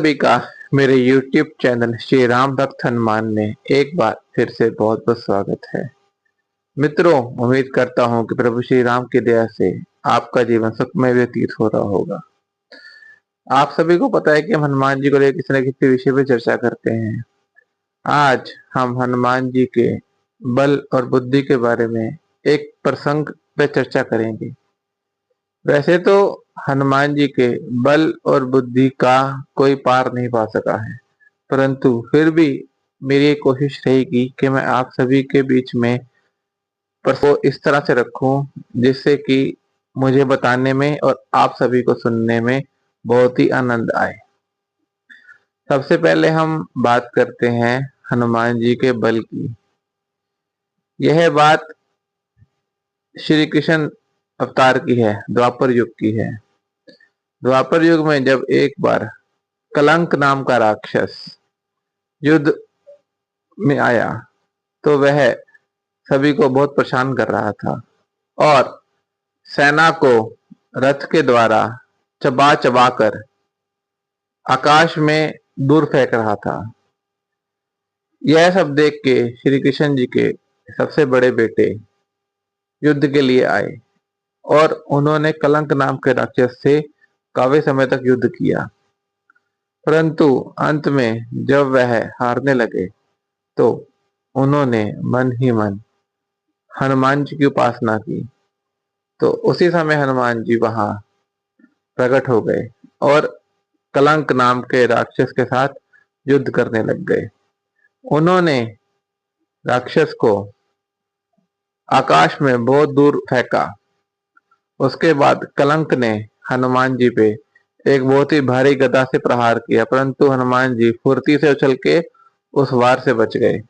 सभी का मेरे YouTube चैनल श्री राम भक्त हनुमान में एक बार फिर से बहुत बहुत स्वागत है। मित्रों, उम्मीद करता हूँ कि प्रभु श्री राम की दया से आपका जीवन सुखमय व्यतीत हो रहा होगा। आप सभी को पता है कि हम हनुमान जी को लेकर किसी न किसी विषय पर चर्चा करते हैं। आज हम हनुमान जी के बल और बुद्धि के बारे में एक प्रसंग पे चर्चा करेंगे। वैसे तो हनुमान जी के बल और बुद्धि का कोई पार नहीं पा सका है, परंतु फिर भी मेरी एक कोशिश रहेगी कि मैं आप सभी के बीच में को इस तरह से रखूं जिससे कि मुझे बताने में और आप सभी को सुनने में बहुत ही आनंद आए। सबसे पहले हम बात करते हैं हनुमान जी के बल की। यह बात श्री कृष्ण अवतार की है, द्वापर युग की है। द्वापर युग में जब एक बार कलंक नाम का राक्षस युद्ध में आया तो वह सभी को बहुत परेशान कर रहा था और सेना को रथ के द्वारा चबा चबा कर आकाश में दूर फेंक रहा था। यह सब देख के श्री कृष्ण जी के सबसे बड़े बेटे युद्ध के लिए आए और उन्होंने कलंक नाम के राक्षस से काफी समय तक युद्ध किया, परंतु अंत में जब वह हारने लगे तो उन्होंने मन ही मन हनुमान जी की उपासना की। तो उसी समय हनुमान जी वहां प्रकट हो गए और कलंक नाम के राक्षस के साथ युद्ध करने लग गए। उन्होंने राक्षस को आकाश में बहुत दूर फेंका। उसके बाद कलंक ने हनुमान जी पे एक बहुत ही भारी गदा से प्रहार किया, परंतु हनुमान जी फुर्ती से उछल के उस वार से बच गए।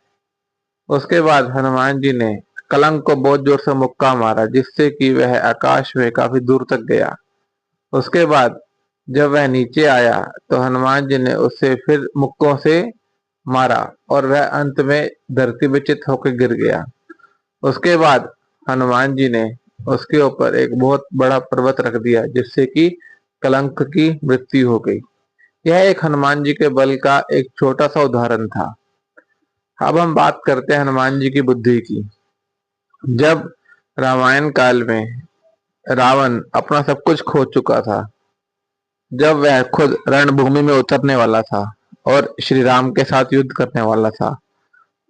उसके बाद हनुमान जी ने कलंक को बहुत जोर से मुक्का मारा, जिससे कि वह आकाश में काफी दूर तक गया। उसके बाद जब वह नीचे आया तो हनुमान जी ने उसे फिर मुक्कों से मारा और वह अंत में धरती पे चित होकर गिर गया। उसके बाद हनुमान जी ने उसके ऊपर एक बहुत बड़ा पर्वत रख दिया, जिससे कि कलंक की मृत्यु हो गई। यह एक हनुमान जी के बल का एक छोटा सा उदाहरण था। अब हम बात करते हैं हनुमान जी की बुद्धि की। जब रामायण काल में रावण अपना सब कुछ खो चुका था, जब वह खुद रणभूमि में उतरने वाला था और श्री राम के साथ युद्ध करने वाला था,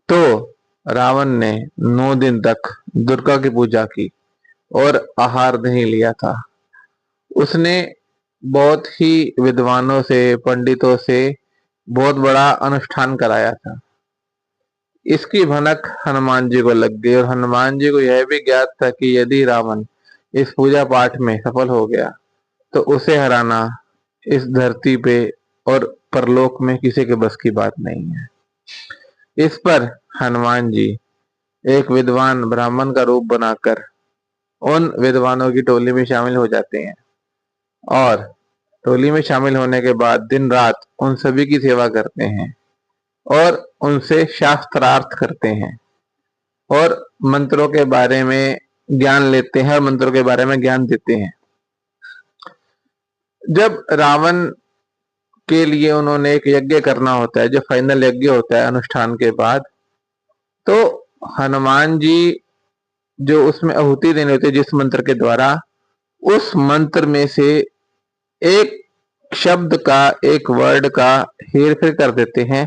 तो रावण ने 9 दिन तक दुर्गा की पूजा की और आहार नहीं लिया था। उसने बहुत ही विद्वानों से, पंडितों से बहुत बड़ा अनुष्ठान कराया था। इसकी भनक हनुमान जी को लग गई और हनुमान जी को यह भी ज्ञात था कि यदि रावण इस पूजा पाठ में सफल हो गया तो उसे हराना इस धरती पे और परलोक में किसी के बस की बात नहीं है। इस पर हनुमान जी एक विद्वान ब्राह्मण का रूप बनाकर उन विद्वानों की टोली में शामिल हो जाते हैं और टोली में शामिल होने के बाद दिन रात उन सभी की सेवा करते हैं और उनसे शास्त्रार्थ करते हैं और मंत्रों के बारे में ज्ञान लेते हैं और मंत्रों के बारे में ज्ञान देते हैं। जब रावण के लिए उन्होंने एक यज्ञ करना होता है, जो फाइनल यज्ञ होता है अनुष्ठान के बाद, तो हनुमान जी जो उसमें आहुति देनी होती है जिस मंत्र के द्वारा, उस मंत्र में से एक शब्द का, एक वर्ड का हेर फेर कर देते हैं,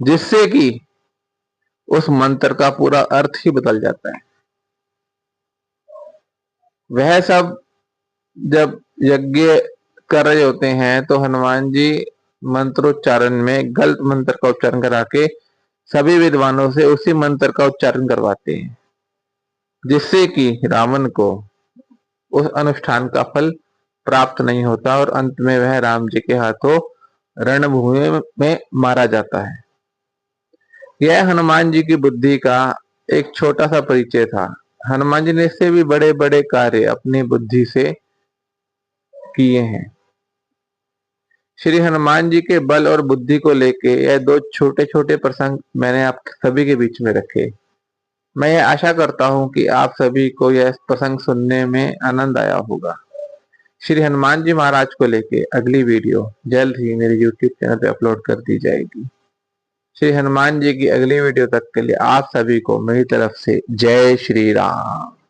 जिससे कि उस मंत्र का पूरा अर्थ ही बदल जाता है। वह सब जब यज्ञ कर रहे होते हैं तो हनुमान जी मंत्रोच्चारण में गलत मंत्र का उच्चारण करा के सभी विद्वानों से उसी मंत्र का उच्चारण करवाते हैं, जिससे कि रावण को उस अनुष्ठान का फल प्राप्त नहीं होता और अंत में वह राम जी के हाथों रणभूमि में मारा जाता है। यह हनुमान जी की बुद्धि का एक छोटा सा परिचय था। हनुमान जी ने इससे भी बड़े बड़े कार्य अपनी बुद्धि से किए हैं। श्री हनुमान जी के बल और बुद्धि को लेके यह 2 छोटे छोटे प्रसंग मैंने आप सभी के बीच में रखे। मैं यह आशा करता हूं कि आप सभी को यह प्रसंग सुनने में आनंद आया होगा। श्री हनुमान जी महाराज को लेके अगली वीडियो जल्द ही मेरे YouTube चैनल पे अपलोड कर दी जाएगी। श्री हनुमान जी की अगली वीडियो तक के लिए आप सभी को मेरी तरफ से जय श्री राम।